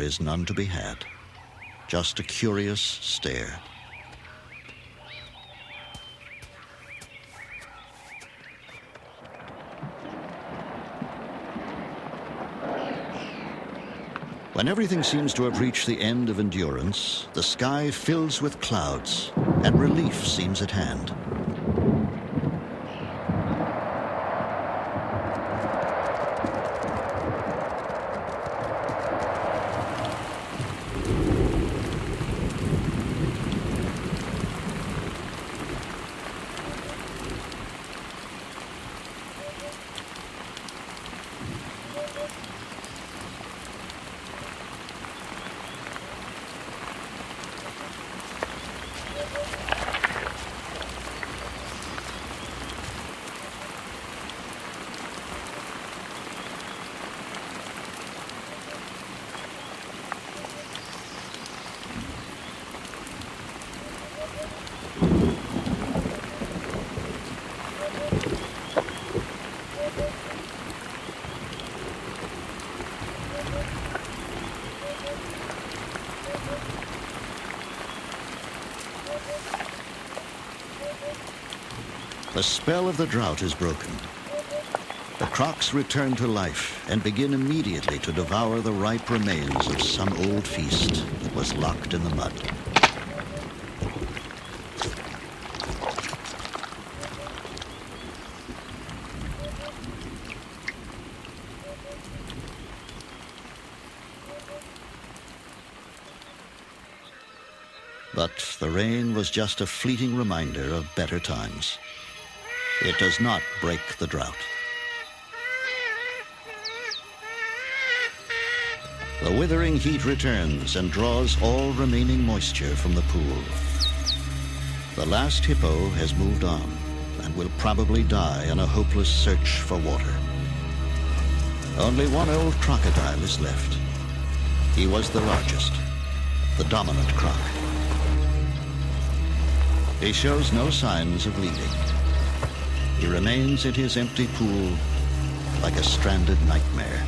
there is none to be had, just a curious stare. When everything seems to have reached the end of endurance, the sky fills with clouds, and relief seems at hand. The spell of the drought is broken. The crocs return to life and begin immediately to devour the ripe remains of some old feast that was locked in the mud. But the rain was just a fleeting reminder of better times. It does not break the drought. The withering heat returns and draws all remaining moisture from the pool. The last hippo has moved on and will probably die in a hopeless search for water. Only one old crocodile is left. He was the largest, the dominant croc. He shows no signs of leaving. He remains in his empty pool like a stranded nightmare.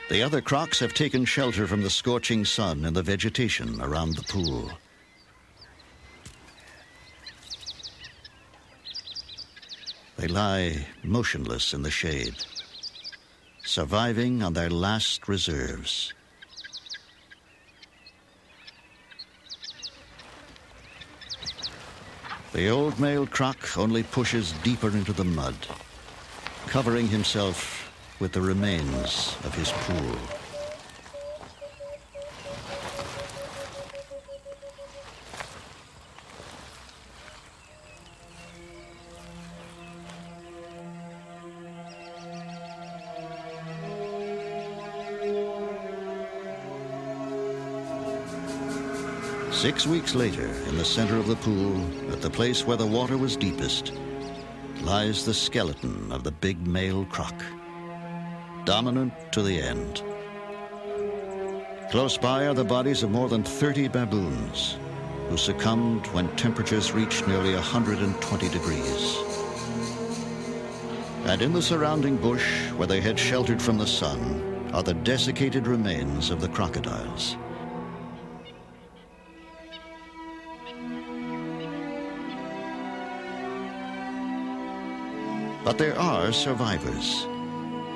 The other crocs have taken shelter from the scorching sun in the vegetation around the pool. They lie motionless in the shade, surviving on their last reserves. The old male croc only pushes deeper into the mud, covering himself with the remains of his pool. Six weeks later, in the center of the pool, at the place where the water was deepest, lies the skeleton of the big male croc, dominant to the end. Close by are the bodies of more than 30 baboons who succumbed when temperatures reached nearly 120 degrees. And in the surrounding bush, where they had sheltered from the sun, are the desiccated remains of the crocodiles. But there are survivors.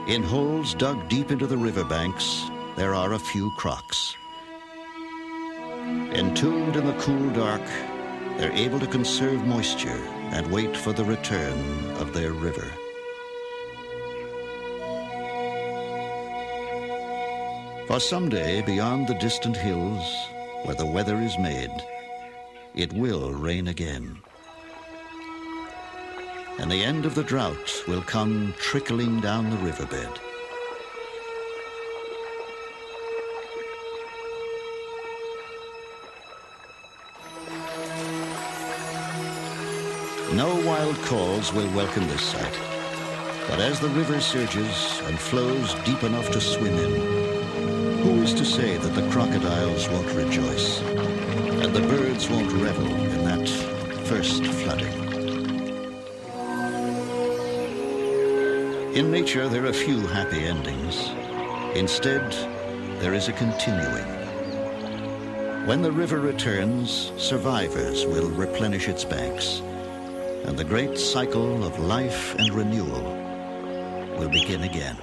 In holes dug deep into the riverbanks, there are a few crocs. Entombed in the cool dark, they're able to conserve moisture and wait for the return of their river. For someday, beyond the distant hills, where the weather is made, it will rain again. And the end of the drought will come trickling down the riverbed. No wild calls will welcome this sight, but as the river surges and flows deep enough to swim in, who is to say that the crocodiles won't rejoice and the birds won't revel in that first flooding? In nature, there are few happy endings. Instead, there is a continuing. When the river returns, survivors will replenish its banks, and the great cycle of life and renewal will begin again.